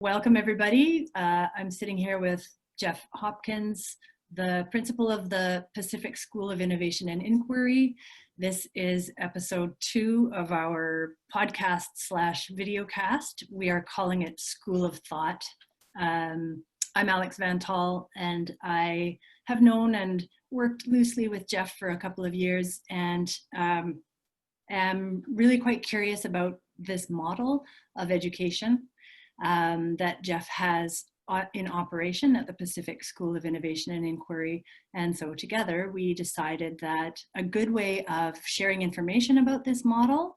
Welcome, everybody. I'm sitting here with Jeff Hopkins, the principal of the Pacific School of Innovation and Inquiry. This is episode 2 of our podcast / videocast. We are calling it School of Thought. I'm Alex Van Tall, and I have known and worked loosely with Jeff for a couple of years, and am really quite curious about this model of education that Jeff has in operation at the Pacific School of Innovation and Inquiry. And so together we decided that a good way of sharing information about this model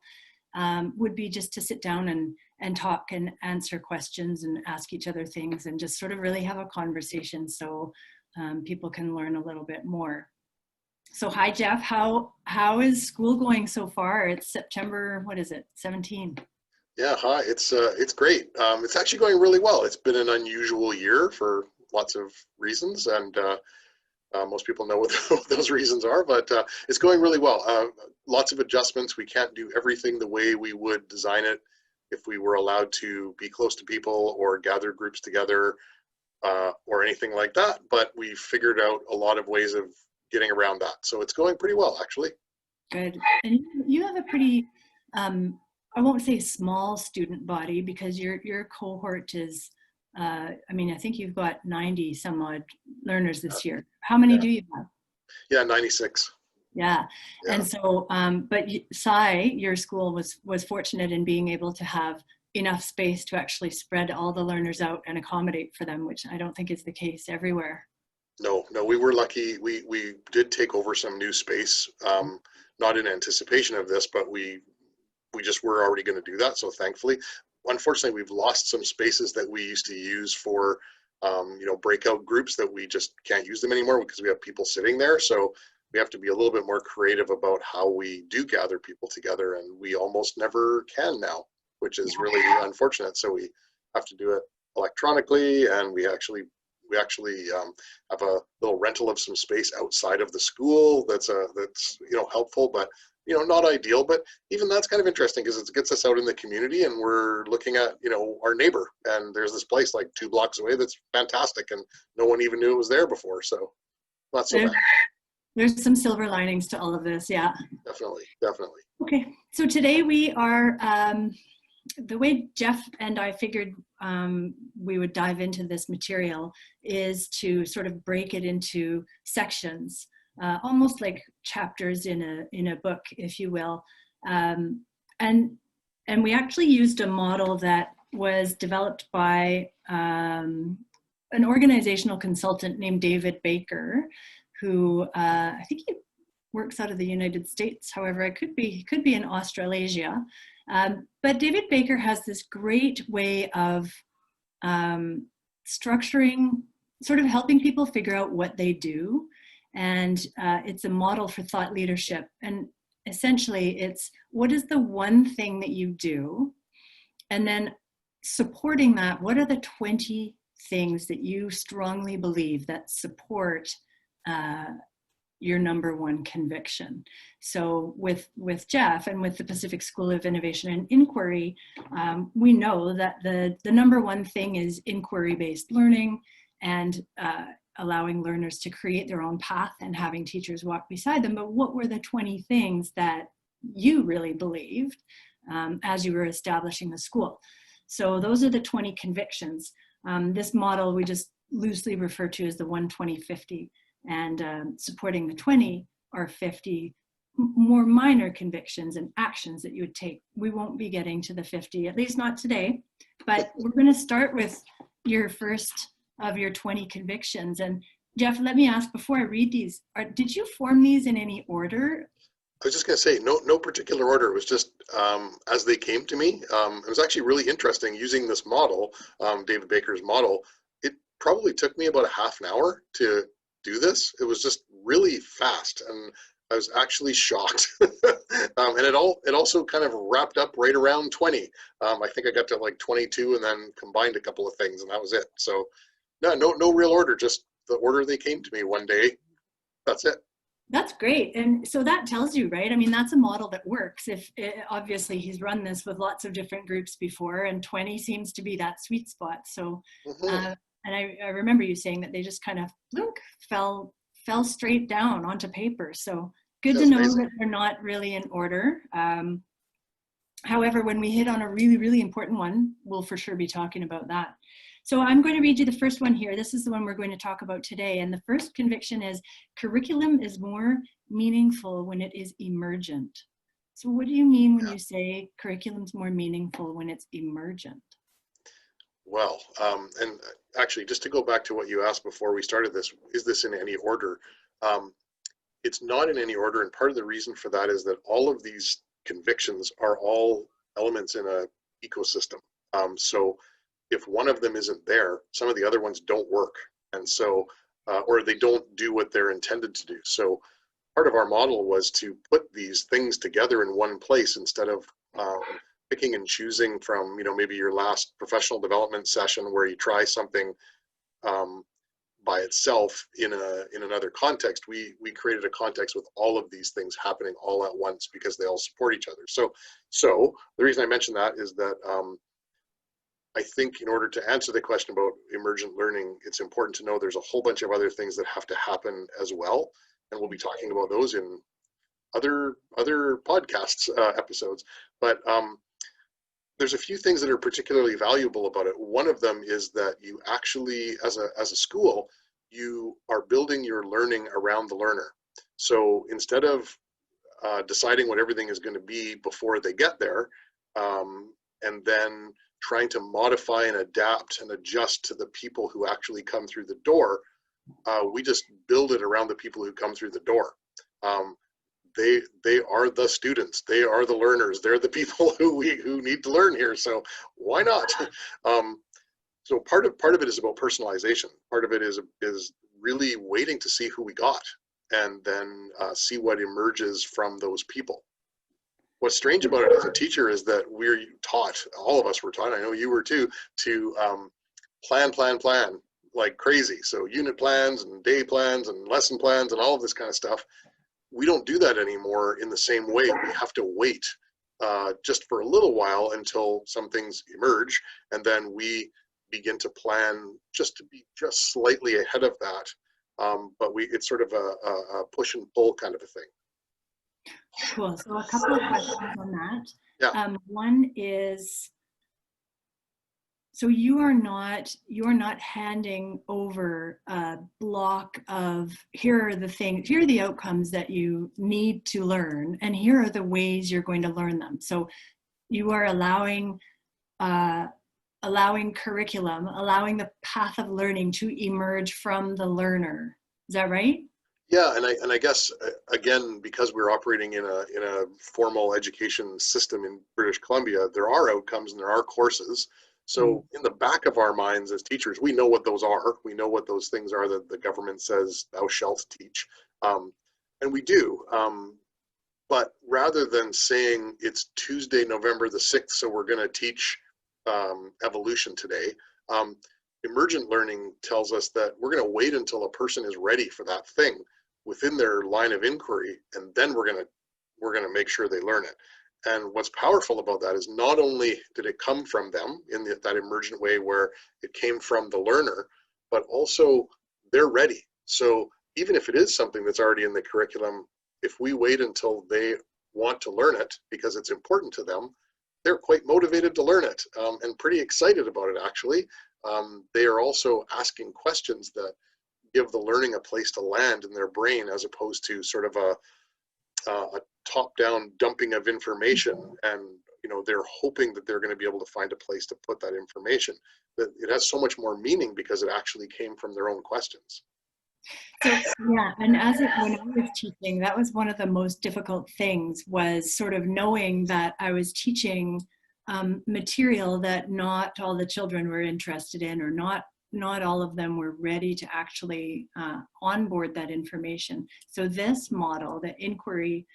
would be just to sit down and talk and answer questions and ask each other things and just sort of really have a conversation so people can learn a little bit more. So hi, Jeff. How is school going so far? It's September, what is it, 17? Yeah, hi. It's great. It's actually going really well. It's been an unusual year for lots of reasons, and most people know what those reasons are, but it's going really well. Lots of adjustments. We can't do everything the way we would design it if we were allowed to be close to people or gather groups together or anything like that, but we figured out a lot of ways of getting around that. So it's going pretty well, actually. Good. And you have a pretty I won't say small student body, because your cohort is, I think you've got 90 some odd learners this year. How many do you have? Yeah, 96. Yeah. And so, but Sai, your school was fortunate in being able to have enough space to actually spread all the learners out and accommodate for them, which I don't think is the case everywhere. No, we were lucky. We did take over some new space, not in anticipation of this, but we just were already going to do that. So thankfully, unfortunately, we've lost some spaces that we used to use for, breakout groups that we just can't use them anymore because we have people sitting there. So we have to be a little bit more creative about how we do gather people together, and we almost never can now, which is really unfortunate. So we have to do it electronically, and we actually have a little rental of some space outside of the school that's helpful, but not ideal. But even that's kind of interesting because it gets us out in the community, and we're looking at our neighbor, and there's this place like 2 blocks away that's fantastic, and no one even knew it was there before. So not so bad. There's some silver linings to all of this. Yeah, definitely. Okay, so today we are the way Jeff and I figured we would dive into this material is to sort of break it into sections, almost like chapters in a book, if you will. And we actually used a model that was developed by an organizational consultant named David Baker, who I think he works out of the United States. However, it could be in Australasia. But David Baker has this great way of structuring, sort of helping people figure out what they do. And it's a model for thought leadership. And essentially it's, what is the one thing that you do? And then supporting that, what are the 20 things that you strongly believe that support your number one conviction? So with Jeff and with the Pacific School of Innovation and Inquiry, we know that the number one thing is inquiry-based learning and allowing learners to create their own path and having teachers walk beside them. But what were the 20 things that you really believed as you were establishing the school? So those are the 20 convictions. This model we just loosely refer to as the 1-20-50. And supporting the 20 or 50 more minor convictions and actions that you would take. We won't be getting to the 50, at least not today, but we're going to start with your first of your 20 convictions. And Jeff, let me ask before I read these, did you form these in any order? I was just going to say, no particular order. It was just as they came to me. It was actually really interesting using this model, David Baker's model. It probably took me about a half an hour to do this. It was just really fast, and I was actually shocked. And it also kind of wrapped up right around 20. I think I got to like 22 and then combined a couple of things, and that was it. So no real order, just the order they came to me one day. That's it. That's great. And so that tells you, right? I mean, that's a model that works. If obviously he's run this with lots of different groups before, and 20 seems to be that sweet spot. So, Hmm. and I remember you saying that they just kind of look fell straight down onto paper. So good Yeah, to it's know amazing. that they're not really in order. However, when we hit on a really, really important one, we'll for sure be talking about that. So I'm going to read you the first one here. This is the one we're going to talk about today. And the first conviction is curriculum is more meaningful when it is emergent. So what do you mean when Yeah. you say curriculum's more meaningful when it's emergent? Well, and actually, just to go back to what you asked before we started this, is this in any order? Um, it's not in any order, and part of the reason for that is that all of these convictions are all elements in a ecosystem. So if one of them isn't there, some of the other ones don't work, and so or they don't do what they're intended to do. So part of our model was to put these things together in one place instead of picking and choosing from, maybe your last professional development session where you try something um, by itself in another context. We created a context with all of these things happening all at once because they all support each other. So the reason I mention that is that I think in order to answer the question about emergent learning, it's important to know there's a whole bunch of other things that have to happen as well, and we'll be talking about those in other podcasts episodes. But there's a few things that are particularly valuable about it. One of them is that you actually, as a school, you are building your learning around the learner. So instead of deciding what everything is going to be before they get there, and then trying to modify and adapt and adjust to the people who actually come through the door, we just build it around the people who come through the door. Um, they are the students, they are the learners, they're the people who need to learn here. So why not? um, so part of it is about personalization. Part of it is really waiting to see who we got, and then see what emerges from those people. What's strange about it as a teacher is that we're taught, all of us were taught, I know you were too, to plan like crazy. So unit plans and day plans and lesson plans and all of this kind of stuff. We don't do that anymore in the same way. We have to wait just for a little while until some things emerge, and then we begin to plan just to be just slightly ahead of that. But it's sort of a push and pull kind of a thing. Cool. So a couple of questions on that. Yeah. One is, so you're not handing over a block of here are the things, here are the outcomes that you need to learn, and here are the ways you're going to learn them. So you are uh, allowing curriculum, allowing the path of learning to emerge from the learner. Is that right? Yeah, and I guess again, because we're operating in a formal education system in British Columbia, there are outcomes and there are courses. Mm. So in the back of our minds as teachers, we know what those are. We know what those things are that the government says thou shalt teach, and we do. But rather than saying it's Tuesday, November the 6th, so we're going to teach evolution today, um, emergent learning tells us that we're going to wait until a person is ready for that thing within their line of inquiry, and then we're going to make sure they learn it. And what's powerful about that is not only did it come from them in that emergent way where it came from the learner, but also they're ready. So even if it is something that's already in the curriculum, if we wait until they want to learn it because it's important to them, they're quite motivated to learn it, and pretty excited about it actually. They are also asking questions that give the learning a place to land in their brain, as opposed to sort of a top-down dumping of information. And they're hoping that they're going to be able to find a place to put that information. That it has so much more meaning because it actually came from their own questions. So yeah, and when I was teaching, that was one of the most difficult things, was sort of knowing that I was teaching material that not all the children were interested in, or not all of them were ready to actually onboard that information. So this model, the inquiry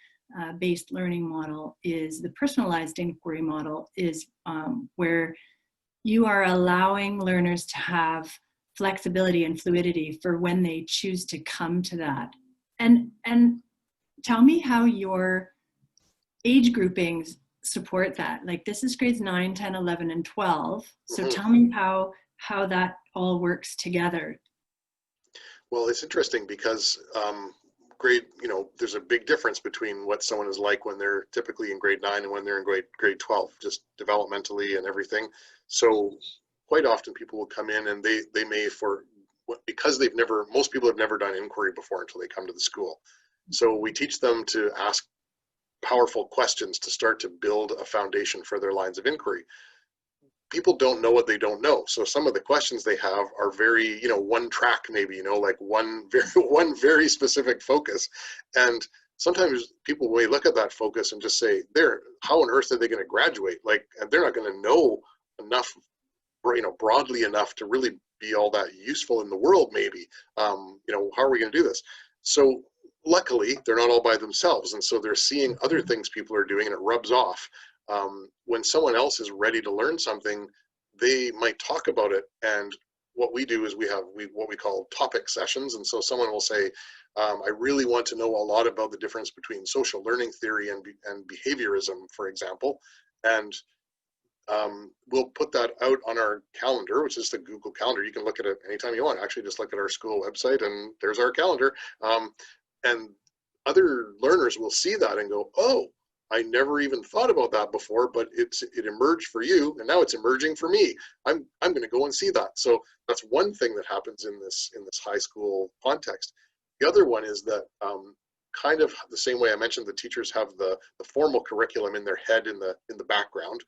based learning model, is the personalized inquiry model, is where you are allowing learners to have flexibility and fluidity for when they choose to come to that. And tell me how your age groupings support that. Like this is grades 9, 10, 11, and 12. So Mhm. tell me how that all works together. Well, it's interesting because there's a big difference between what someone is like when they're typically in grade 9 and when they're in grade 12, just developmentally and everything. So quite often people will come in and they may because most people have never done inquiry before until they come to the school. So we teach them to ask powerful questions to start to build a foundation for their lines of inquiry. People don't know what they don't know. So some of the questions they have are very, one track maybe, like one very specific focus. And sometimes people may look at that focus and just say, how on earth are they going to graduate? Like, and they're not going to know enough, broadly enough to really be all that useful in the world maybe. How are we going to do this? So luckily, they're not all by themselves. And so they're seeing other things people are doing and it rubs off. When someone else is ready to learn something, they might talk about it. And what we do is we have what we call topic sessions. And so someone will say, I really want to know a lot about the difference between social learning theory and behaviorism, for example. And we'll put that out on our calendar, which is the Google Calendar. You can look at it anytime you want. Actually, just look at our school website and there's our calendar. And other learners will see that and go, oh, I never even thought about that before, but it emerged for you, and now it's emerging for me. I'm going to go and see that. So that's one thing that happens in this high school context. The other one is that kind of the same way I mentioned, the teachers have the formal curriculum in their head in the background.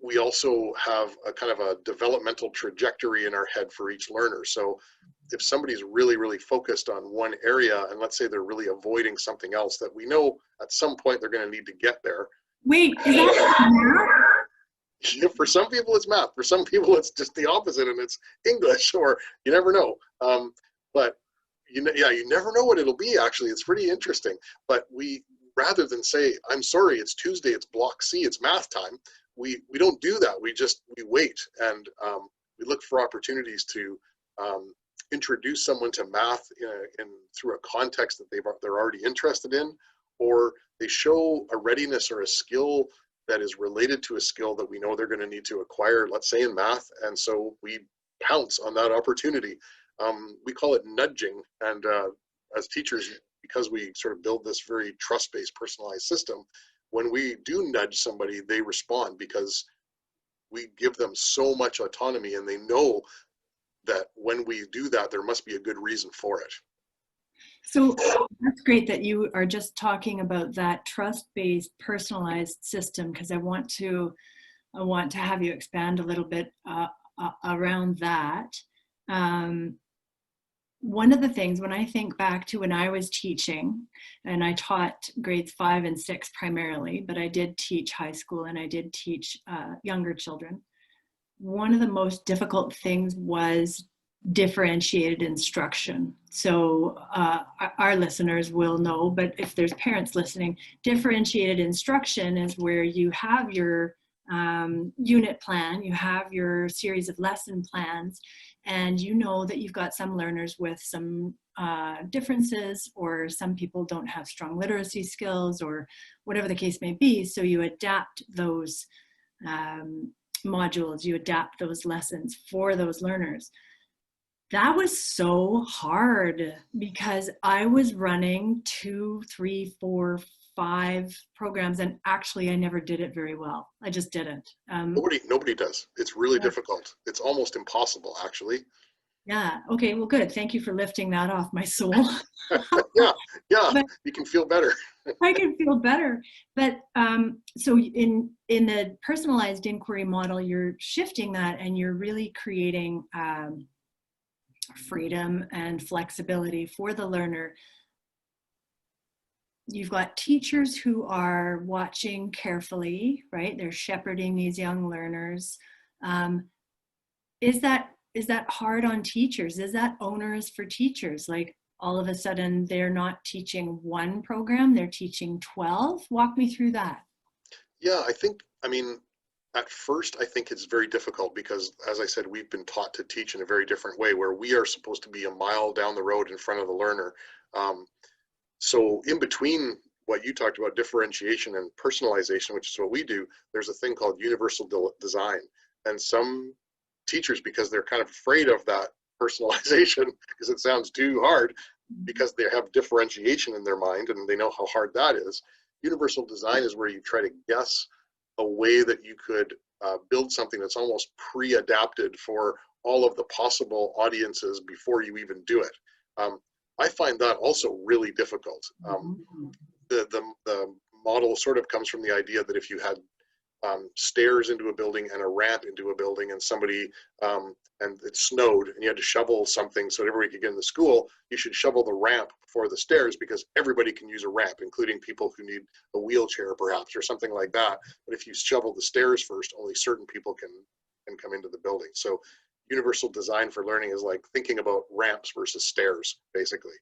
We also have a kind of a developmental trajectory in our head for each learner. So if somebody's really, really focused on one area, and let's say they're really avoiding something else that we know at some point they're going to need to get there. Wait, is that math? For some people it's math. For some people it's just the opposite and it's English, or you never know. But you never know what it'll be, actually. It's pretty interesting. But rather than say, I'm sorry, it's Tuesday, it's block C, it's math time, we don't do that. We wait, and we look for opportunities to introduce someone to math through a context that they're already interested in, or they show a readiness or a skill that is related to a skill that we know they're going to need to acquire, let's say in math, and so we pounce on that opportunity. We call it nudging, and as teachers, because we sort of build this very trust-based personalized system, when we do nudge somebody, they respond because we give them so much autonomy, and they know that when we do that, there must be a good reason for it. So that's great that you are just talking about that trust-based personalized system, because I want to have you expand a little bit around that. One of the things, when I think back to when I was teaching, and I taught grades 5 and 6 primarily, but I did teach high school and I did teach younger children. One of the most difficult things was differentiated instruction. So our listeners will know, but if there's parents listening, differentiated instruction is where you have your unit plan, you have your series of lesson plans, and you know that you've got some learners with some differences, or some people don't have strong literacy skills, or whatever the case may be. So you adapt those modules, you adapt those lessons for those learners. That was so hard because I was running 2, 3, 4, 5 programs, and actually I never did it very well. I just didn't. Nobody does. It's really Yeah. difficult. It's almost impossible, actually. Yeah. Okay. Well, good. Thank you for lifting that off my soul. yeah. But You can feel better. I can feel better. But so in the personalized inquiry model, you're shifting that, and you're really creating freedom and flexibility for the learner. You've got teachers who are watching carefully, right? They're shepherding these young learners. Is that hard on teachers? Is that onerous for teachers? Like all of a sudden they're not teaching one program, they're teaching 12? Walk me through that. Yeah, at first, I think it's very difficult because, as I said, we've been taught to teach in a very different way, where we are supposed to be a mile down the road in front of the learner. So in between what you talked about, differentiation and personalization, which is what we do, there's a thing called universal design. And some teachers, because they're kind of afraid of that personalization, because it sounds too hard, because they have differentiation in their mind and they know how hard that is. Universal design is where you try to guess a way that you could build something that's almost pre-adapted for all of the possible audiences before you even do it. I find that also really difficult. The model sort of comes from the idea that if you had stairs into a building and a ramp into a building, and somebody and it snowed and you had to shovel something so that everybody could get in the school, you should shovel the ramp before the stairs, because everybody can use a ramp, including people who need a wheelchair perhaps or something like that. But if you shovel the stairs first, only certain people can come into the building. So universal design for learning is like thinking about ramps versus stairs, basically.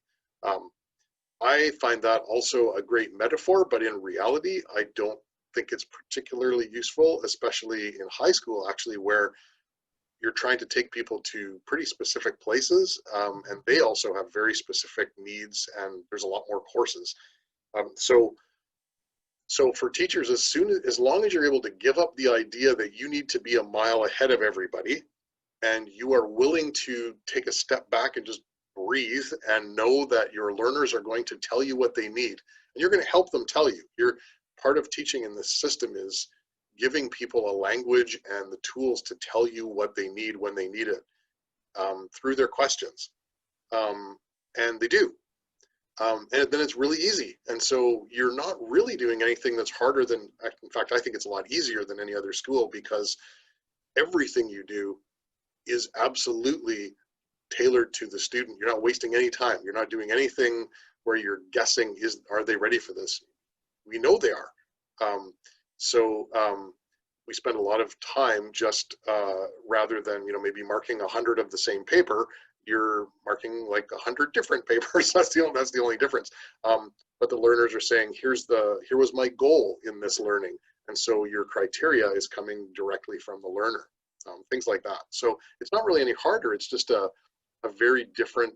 I find that also a great metaphor, but in reality, I don't think it's particularly useful, especially in high school, actually, where you're trying to take people to pretty specific places, and they also have very specific needs, and there's a lot more courses. So for teachers, as long as you're able to give up the idea that you need to be a mile ahead of everybody, and you are willing to take a step back and just breathe and know that your learners are going to tell you what they need, and you're going to help them tell you. You're part of teaching in this system is giving people a language and the tools to tell you what they need when they need it, through their questions, and they do. And then it's really easy. And so you're not really doing anything that's harder than, in fact, I think it's a lot easier than any other school, because everything you do is absolutely tailored to the student. You're not wasting any time. You're not doing anything where you're guessing, are they ready for this? We know they are. So we spend a lot of time just rather than, maybe marking 100 of the same paper, you're marking like 100 different papers. That's the only difference. But the learners are saying, here was my goal in this learning. And so your criteria is coming directly from the learner, things like that. So it's not really any harder. It's just a very different,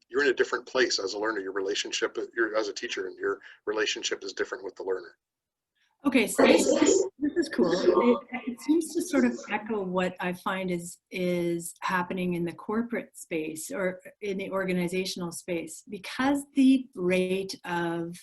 you're in a different place as a learner. Your relationship, as a teacher, and your relationship is different with the learner. Okay, so this is cool. It seems to sort of echo what I find is happening in the corporate space or in the organizational space, because the rate of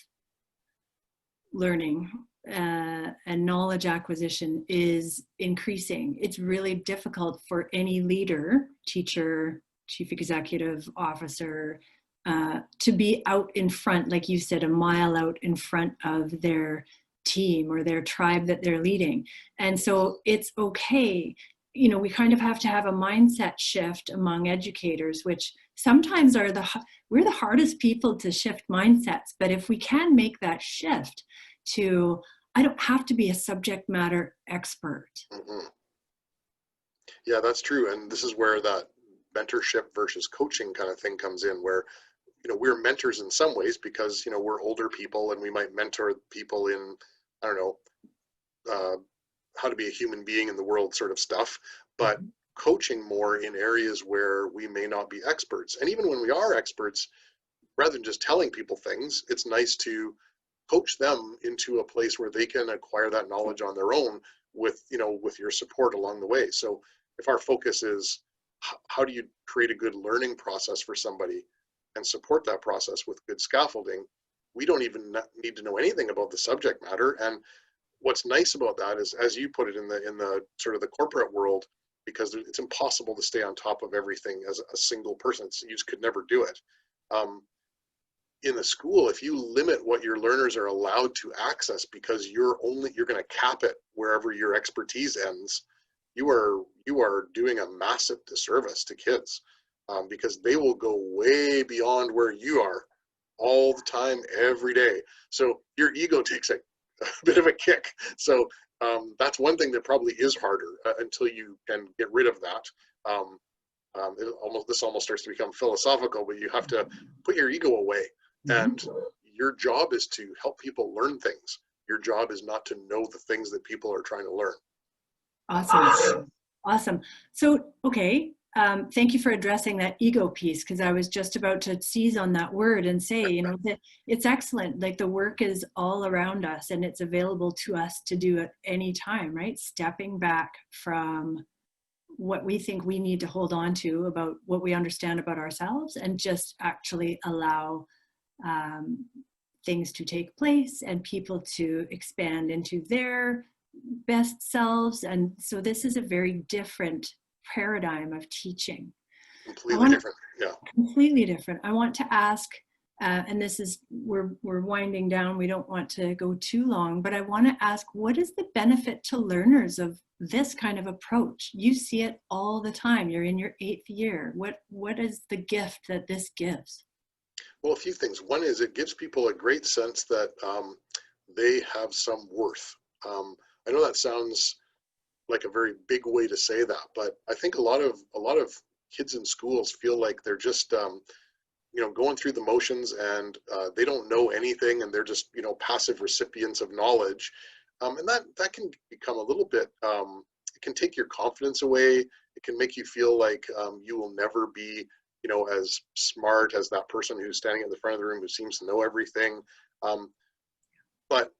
learning and knowledge acquisition is increasing. It's really difficult for any leader, teacher, chief executive officer, to be out in front, like you said, a mile out in front of their team or their tribe that they're leading. And so it's okay. We kind of have to have a mindset shift among educators, which sometimes we're the hardest people to shift mindsets. But if we can make that shift to, I don't have to be a subject matter expert. Mm-hmm. Yeah, that's true. And this is where that mentorship versus coaching kind of thing comes in, where we're mentors in some ways because we're older people and we might mentor people in, I don't know, how to be a human being in the world sort of stuff, but coaching more in areas where we may not be experts. And even when we are experts, rather than just telling people things, it's nice to coach them into a place where they can acquire that knowledge on their own with your support along the way. So if our focus is how do you create a good learning process for somebody and support that process with good scaffolding, we don't even need to know anything about the subject matter. And what's nice about that is, as you put it, in the sort of the corporate world, because it's impossible to stay on top of everything as a single person. You just could never do it. In the school, if you limit what your learners are allowed to access because you're going to cap it wherever your expertise ends, you are doing a massive disservice to kids, because they will go way beyond where you are all the time, every day. So your ego takes a bit of a kick. So that's one thing that probably is harder until you can get rid of that. This almost starts to become philosophical, but you have to put your ego away. And your job is to help people learn things. Your job is not to know the things that people are trying to learn. Awesome. So, okay, thank you for addressing that ego piece, because I was just about to seize on that word and say, you know, that it's excellent. Like the work is all around us and it's available to us to do at any time, right? Stepping back from what we think we need to hold on to about what we understand about ourselves and just actually allow things to take place and people to expand into their best selves. And so this is a very different paradigm of teaching. I Completely want to different. Yeah. completely different. I want to ask, and this is we're winding down. We don't want to go too long, but I want to ask, what is the benefit to learners of this kind of approach? You see it all the time. You're in your 8th year. What is the gift that this gives? Well, a few things. One is it gives people a great sense that they have some worth. I know that sounds like a very big way to say that, but I think a lot of kids in schools feel like they're just going through the motions, and they don't know anything, and they're just passive recipients of knowledge, and that can become a little bit. It can take your confidence away. It can make you feel like you will never be as smart as that person who's standing at the front of the room who seems to know everything. But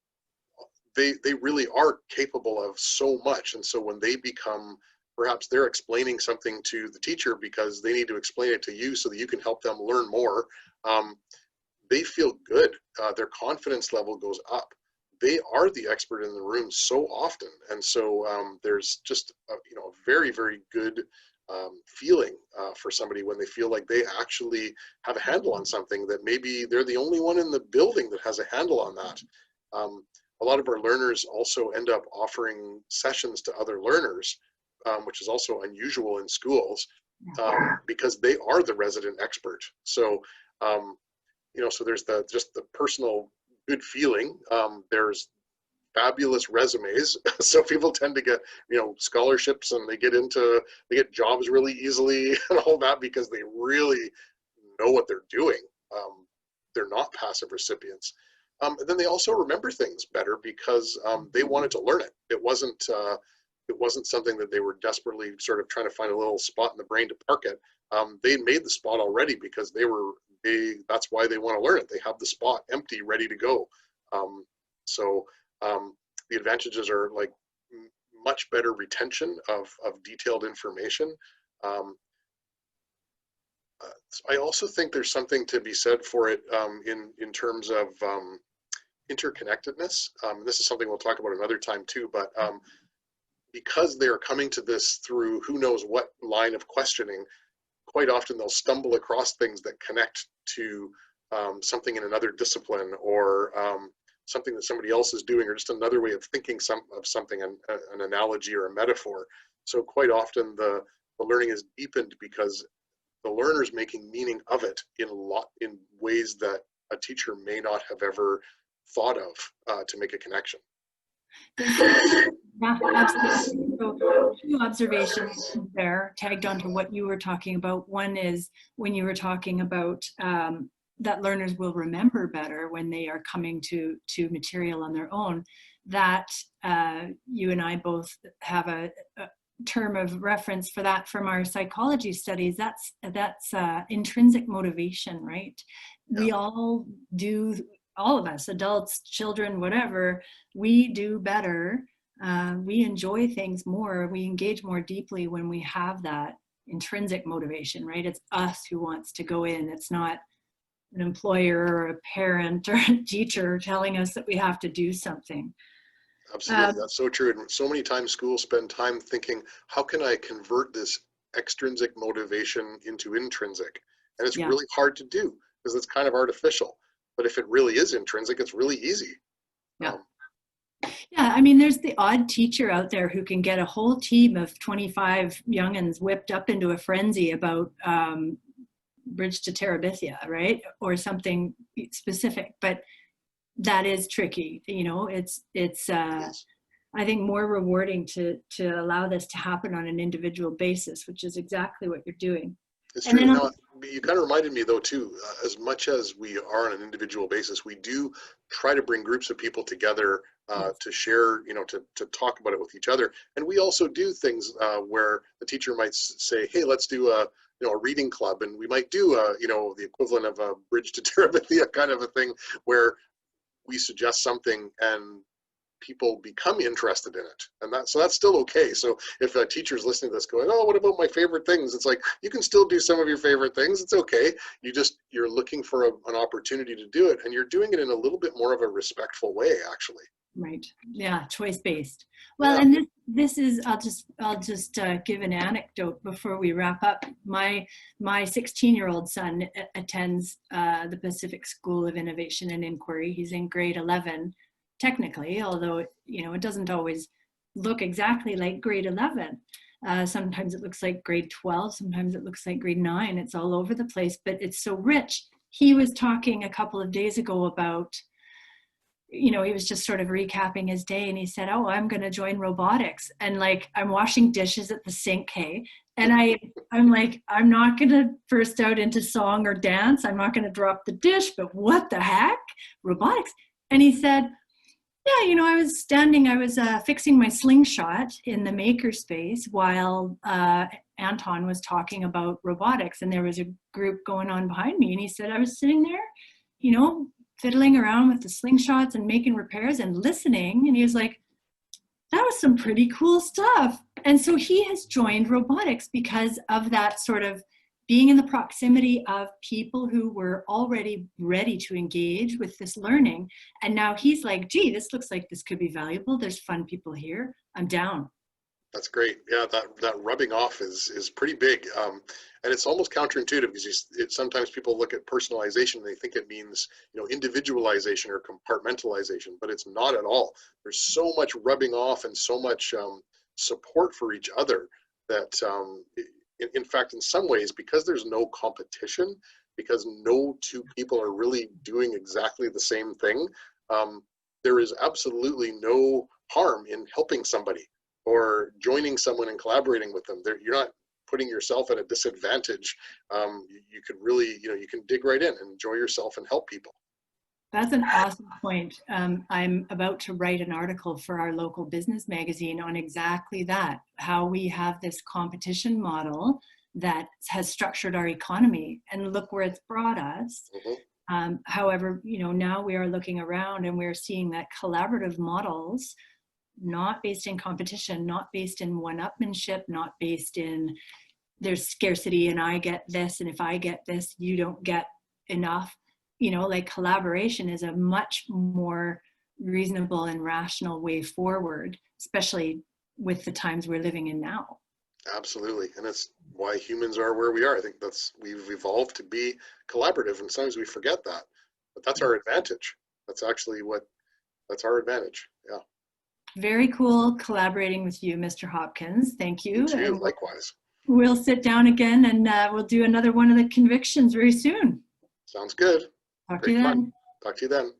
they really are capable of so much. And so when they become, perhaps they're explaining something to the teacher because they need to explain it to you so that you can help them learn more, they feel good. Their confidence level goes up. They are the expert in the room so often. And so there's just a very, very good feeling for somebody when they feel like they actually have a handle on something that maybe they're the only one in the building that has a handle on that. A lot of our learners also end up offering sessions to other learners, which is also unusual in schools, because they are the resident expert. So, so there's just the personal good feeling. There's fabulous resumes. So people tend to get, scholarships, and they get jobs really easily and all that because they really know what they're doing. They're not passive recipients. And then they also remember things better because they wanted to learn it. It wasn't something that they were desperately sort of trying to find a little spot in the brain to park it. They made the spot already because that's why they want to learn it. They have the spot empty, ready to go. So the advantages are like much better retention of detailed information. I also think there's something to be said for it in terms of interconnectedness. This is something we'll talk about another time too, but because they're coming to this through who knows what line of questioning, quite often they'll stumble across things that connect to something in another discipline, or something that somebody else is doing, or just another way of thinking of something, an analogy or a metaphor. So quite often the learning is deepened because the learner's making meaning of it in ways that a teacher may not have ever thought of to make a connection. Yeah, absolutely. So 2 observations there tagged onto what you were talking about. One is when you were talking about that learners will remember better when they are coming to material on their own, that you and I both have a term of reference for that from our psychology studies. That's intrinsic motivation, right? Yeah. We all do, all of us, adults, children, whatever, we do better. We enjoy things more. We engage more deeply when we have that intrinsic motivation, right? It's us who wants to go in. It's not an employer or a parent or a teacher telling us that we have to do something. Absolutely, that's so true. And so many times schools spend time thinking, how can I convert this extrinsic motivation into intrinsic? And it's really hard to do because it's kind of artificial. But if it really is intrinsic, it's really easy. Yeah. Yeah, I mean, there's the odd teacher out there who can get a whole team of 25 youngins whipped up into a frenzy about Bridge to Terabithia, right? Or something specific. But that is tricky. It's I think more rewarding to allow this to happen on an individual basis, which is exactly what you're doing. It's And true. then, Now, you kind of reminded me though too, as much as we are on an individual basis, we do try to bring groups of people together yes, to share, to talk about it with each other. And we also do things where the teacher might say, hey, let's do a reading club. And we might do, the equivalent of a bridge to Terabithia kind of a thing where we suggest something and people become interested in it, and that's still okay. So if a teacher's listening to this going, oh, what about my favorite things, it's like, you can still do some of your favorite things. It's okay. You're looking for an opportunity to do it, and you're doing it in a little bit more of a respectful way, actually. right. Yeah, choice-based. Well, Yeah. and this is, I'll just give an anecdote before we wrap up. My 16-year-old son attends the Pacific School of Innovation and Inquiry. He's in grade 11, technically, although it doesn't always look exactly like grade 11. Sometimes it looks like grade 12. Sometimes it looks like grade 9. It's all over the place, but it's so rich. He was talking a couple of days ago about, he was just sort of recapping his day, and he said, oh, I'm going to join robotics, and like, I'm washing dishes at the sink, hey, and I'm like, I'm not going to burst out into song or dance, I'm not going to drop the dish, but what the heck, robotics. And he said, yeah, I was fixing my slingshot in the makerspace while Anton was talking about robotics, and there was a group going on behind me, and he said, I was sitting there, fiddling around with the slingshots and making repairs and listening. And he was like, that was some pretty cool stuff. And so he has joined robotics because of that sort of being in the proximity of people who were already ready to engage with this learning. And now he's like, gee, this looks like this could be valuable. There's fun people here. I'm down. That's great. Yeah, that rubbing off is pretty big, and it's almost counterintuitive because sometimes people look at personalization and they think it means individualization or compartmentalization, but it's not at all. There's so much rubbing off and so much support for each other that, in fact, in some ways, because there's no competition, because no two people are really doing exactly the same thing, there is absolutely no harm in helping somebody or joining someone and collaborating with them. You're not putting yourself at a disadvantage. You could really, you can dig right in and enjoy yourself and help people. That's an awesome point. I'm about to write an article for our local business magazine on exactly that, how we have this competition model that has structured our economy, and look where it's brought us. However, now we are looking around and we're seeing that collaborative models, not based in competition, not based in one-upmanship, not based in there's scarcity and I get this, and if I get this, you don't get enough. Like, collaboration is a much more reasonable and rational way forward, especially with the times we're living in now. Absolutely. And that's why humans are where we are. I think we've evolved to be collaborative, and sometimes we forget that, but that's our advantage. That's actually that's our advantage. Yeah. Very cool collaborating with you, Mr. Hopkins. Thank you. You too, And likewise. we'll sit down again and we'll do another one of the convictions very soon. Sounds good. Talk to Great you fun. then. Talk to you then.